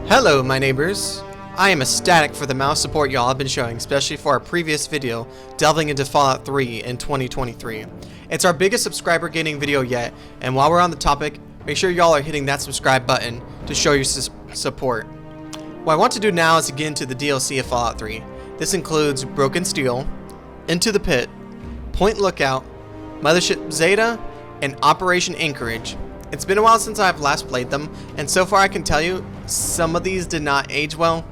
Hello my neighbors, I am ecstatic for the amount of support y'all have been showing, especially for our previous video delving into Fallout 3 in 2023. It's our biggest subscriber gaining video yet, and while we're on the topic, make sure y'all are hitting that subscribe button to show your support. What I want to do now is to get into the DLC of Fallout 3. This includes Broken Steel, Into the Pit, Point Lookout, Mothership Zeta, and Operation Anchorage. It's been a while since I've last played them, and so far I can tell you, some of these did not age well,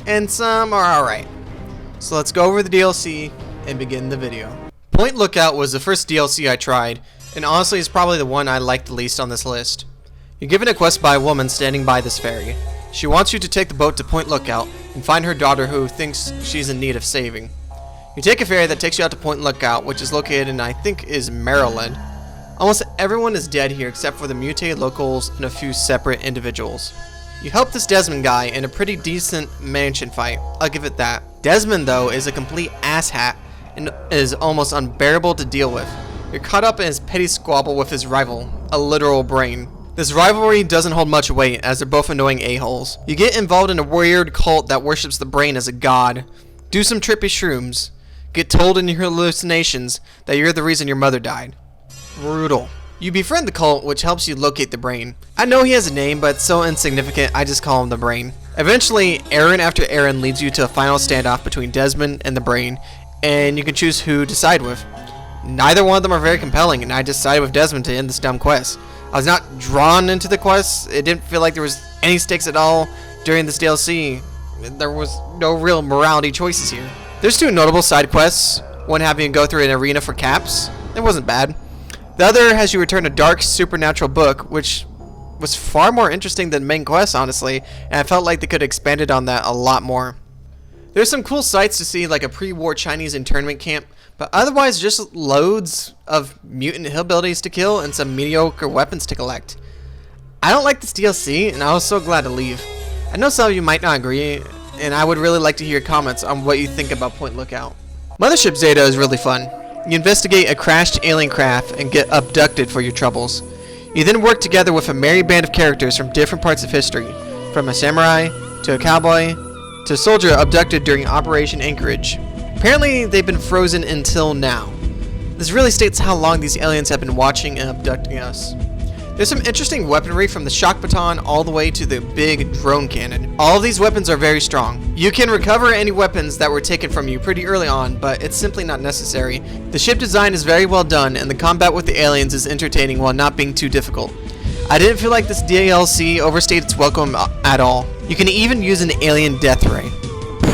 and some are alright. So let's go over the DLC and begin the video. Point Lookout was the first DLC I tried, and honestly is probably the one I liked the least on this list. You're given a quest by a woman standing by this ferry. She wants you to take the boat to Point Lookout and find her daughter who thinks she's in need of saving. You take a ferry that takes you out to Point Lookout, which is located in, I think, is Maryland. Almost everyone is dead here except for the mutated locals and a few separate individuals. You help this Desmond guy in a pretty decent mansion fight, I'll give it that. Desmond though is a complete asshat and is almost unbearable to deal with. You're caught up in his petty squabble with his rival, a literal brain. This rivalry doesn't hold much weight as they're both annoying a-holes. You get involved in a weird cult that worships the brain as a god, do some trippy shrooms, get told in your hallucinations that you're the reason your mother died. Brutal. You befriend the cult, which helps you locate the brain. I know he has a name, but it's so insignificant I just call him the brain. Eventually, errand after errand leads you to a final standoff between Desmond and the brain, and you can choose who to side with. Neither one of them are very compelling, and I decided with Desmond to end this dumb quest. I was not drawn into the quest. It didn't feel like there was any stakes at all during this DLC. There was no real morality choices here. There's two notable side quests, one having to go through an arena for caps. It wasn't bad. The other has you return a dark supernatural book, which was far more interesting than main quest, honestly, and I felt like they could have expanded on that a lot more. There's some cool sights to see, like a pre-war Chinese internment camp, but otherwise just loads of mutant hillbillies to kill and some mediocre weapons to collect. I don't like this DLC, and I was so glad to leave. I know some of you might not agree, and I would really like to hear your comments on what you think about Point Lookout. Mothership Zeta is really fun. You investigate a crashed alien craft and get abducted for your troubles. You then work together with a merry band of characters from different parts of history, from a samurai, to a cowboy, to a soldier abducted during Operation Anchorage. Apparently, they've been frozen until now. This really states how long these aliens have been watching and abducting us. There's some interesting weaponry from the shock baton all the way to the big drone cannon. All of these weapons are very strong. You can recover any weapons that were taken from you pretty early on, but it's simply not necessary. The ship design is very well done, and the combat with the aliens is entertaining while not being too difficult. I didn't feel like this DLC overstayed its welcome at all. You can even use an alien death ray.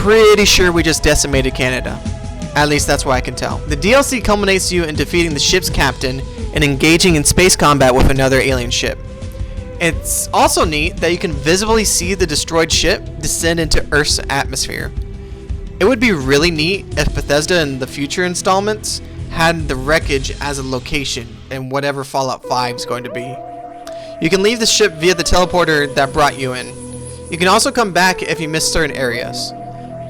Pretty sure we just decimated Canada. At least that's what I can tell. The DLC culminates you in defeating the ship's captain and engaging in space combat with another alien ship. It's also neat that you can visibly see the destroyed ship descend into Earth's atmosphere. It would be really neat if Bethesda in the future installments had the wreckage as a location in whatever Fallout 5 is going to be. You can leave the ship via the teleporter that brought you in. You can also come back if you miss certain areas.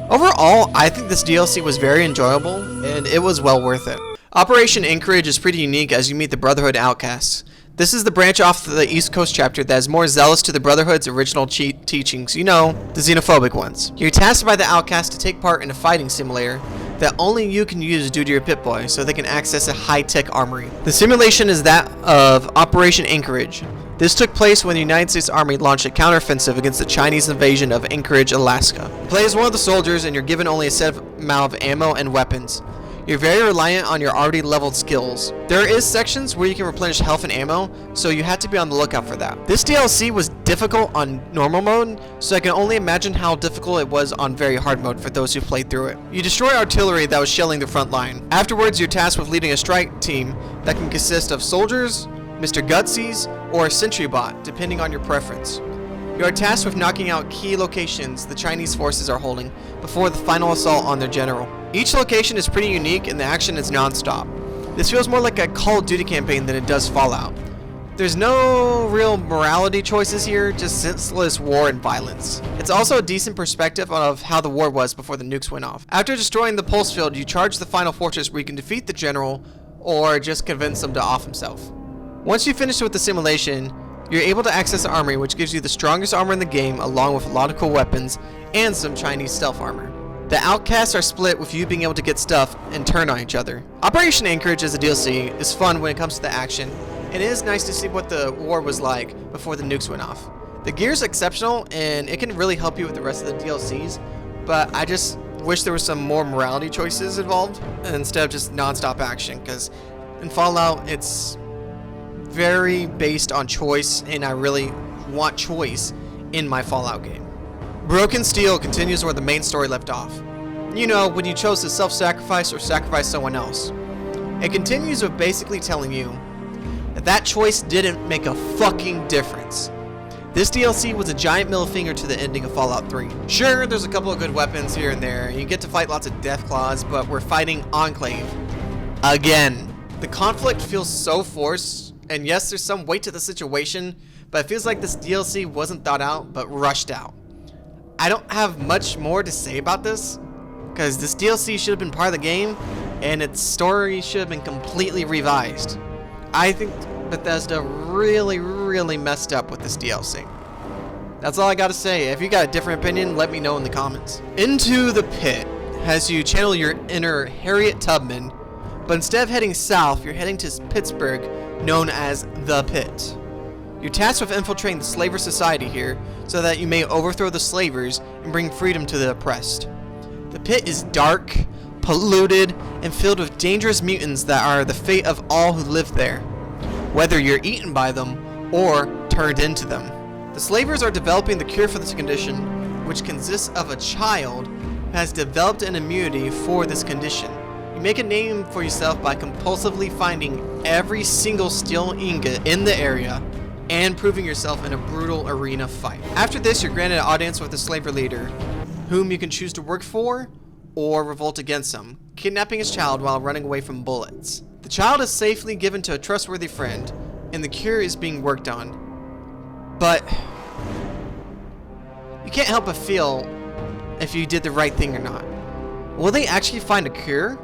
Overall, I think this DLC was very enjoyable, and it was well worth it. Operation Anchorage is pretty unique as you meet the Brotherhood Outcasts. This is the branch off the East Coast chapter that is more zealous to the Brotherhood's original teachings, you know, the xenophobic ones. You're tasked by the Outcasts to take part in a fighting simulator that only you can use due to your Pip-Boy so they can access a high-tech armory. The simulation is that of Operation Anchorage. This took place when the United States Army launched a counteroffensive against the Chinese invasion of Anchorage, Alaska. You play as one of the soldiers and you're given only a set amount of ammo and weapons. You're very reliant on your already leveled skills. There is sections where you can replenish health and ammo, so you have to be on the lookout for that. This DLC was difficult on normal mode, so I can only imagine how difficult it was on very hard mode for those who played through it. You destroy artillery that was shelling the front line. Afterwards, you're tasked with leading a strike team that can consist of soldiers, Mr. Gutsies, or a sentry bot, depending on your preference. You are tasked with knocking out key locations the Chinese forces are holding before the final assault on their general. Each location is pretty unique and the action is non-stop. This feels more like a Call of Duty campaign than it does Fallout. There's no real morality choices here, just senseless war and violence. It's also a decent perspective of how the war was before the nukes went off. After destroying the pulse field, you charge the final fortress where you can defeat the general or just convince him to off himself. Once you finish with the simulation, You're able to access the armory, which gives you the strongest armor in the game, along with a lot of cool weapons and some Chinese stealth armor. The outcasts are split, with you being able to get stuff and turn on each other. Operation Anchorage as a DLC is fun when it comes to the action, and it is nice to see what the war was like before the nukes went off. The gear is exceptional, and it can really help you with the rest of the DLCs, but I just wish there were some more morality choices involved instead of just non-stop action, because in Fallout it's very based on choice, and I really want choice in my Fallout game. Broken Steel continues where the main story left off. You know, when you chose to self-sacrifice or sacrifice someone else. It continues with basically telling you that that choice didn't make a fucking difference. This DLC was a giant middle finger to the ending of Fallout 3. Sure, there's a couple of good weapons here and there, and you get to fight lots of Deathclaws, but we're fighting Enclave again. The conflict feels so forced. And yes, there's some weight to the situation, but it feels like this DLC wasn't thought out, but rushed out. I don't have much more to say about this, because this DLC should have been part of the game, and its story should have been completely revised. I think Bethesda really messed up with this DLC. That's all I gotta say. If you got a different opinion, let me know in the comments. Into the Pit has you channel your inner Harriet Tubman, but instead of heading south, you're heading to Pittsburgh, known as The Pit. You're tasked with infiltrating the slaver society here so that you may overthrow the slavers and bring freedom to the oppressed. The Pit is dark, polluted, and filled with dangerous mutants that are the fate of all who live there, whether you're eaten by them or turned into them. The slavers are developing the cure for this condition, which consists of a child who has developed an immunity for this condition. You make a name for yourself by compulsively finding every single steel ingot in the area and proving yourself in a brutal arena fight. After this, you're granted an audience with a slaver leader, whom you can choose to work for or revolt against him, kidnapping his child while running away from bullets. The child is safely given to a trustworthy friend, and the cure is being worked on. But you can't help but feel if you did the right thing or not. Will they actually find a cure?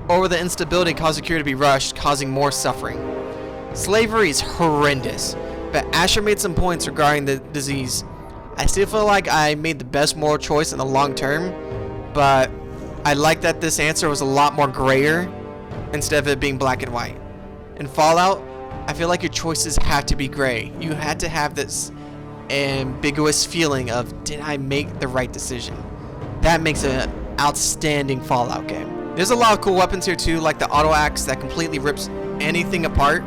Or will the instability cause the cure to be rushed, causing more suffering? Slavery is horrendous, but Asher made some points regarding the disease. I still feel like I made the best moral choice in the long term, but I like that this answer was a lot more grayer instead of it being black and white. In Fallout, I feel like your choices had to be gray. You had to have this ambiguous feeling of, did I make the right decision? That makes an outstanding Fallout game. There's a lot of cool weapons here too, like the auto axe that completely rips anything apart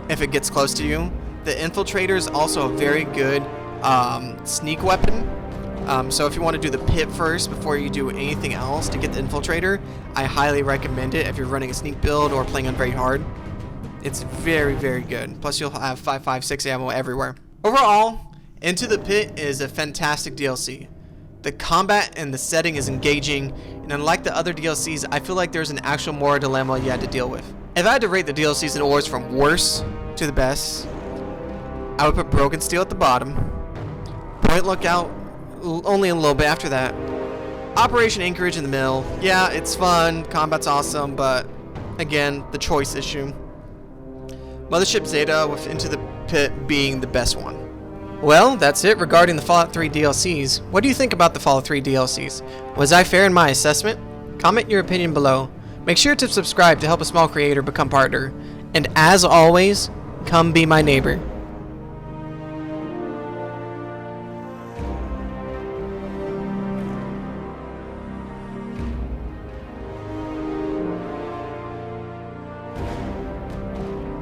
if it gets close to you. The infiltrator is also a very good sneak weapon. So if you want to do the pit first before you do anything else to get the infiltrator, I highly recommend it if you're running a sneak build or playing on very hard. It's very good. Plus you'll have 5.56 ammo everywhere. Overall, Into the Pit is a fantastic DLC. The combat and the setting is engaging, and unlike the other DLCs, I feel like there's an actual moral dilemma you had to deal with. If I had to rate the DLCs in orders from worst to the best, I would put Broken Steel at the bottom, Point Lookout only a little bit after that, Operation Anchorage in the middle. Yeah, it's fun, combat's awesome, but again, the choice issue. Mothership Zeta with Into the Pit being the best one. Well, that's it regarding the Fallout 3 DLCs. What do you think about the Fallout 3 DLCs? Was I fair in my assessment? Comment your opinion below. Make sure to subscribe to help a small creator become partner. And as always, come be my neighbor.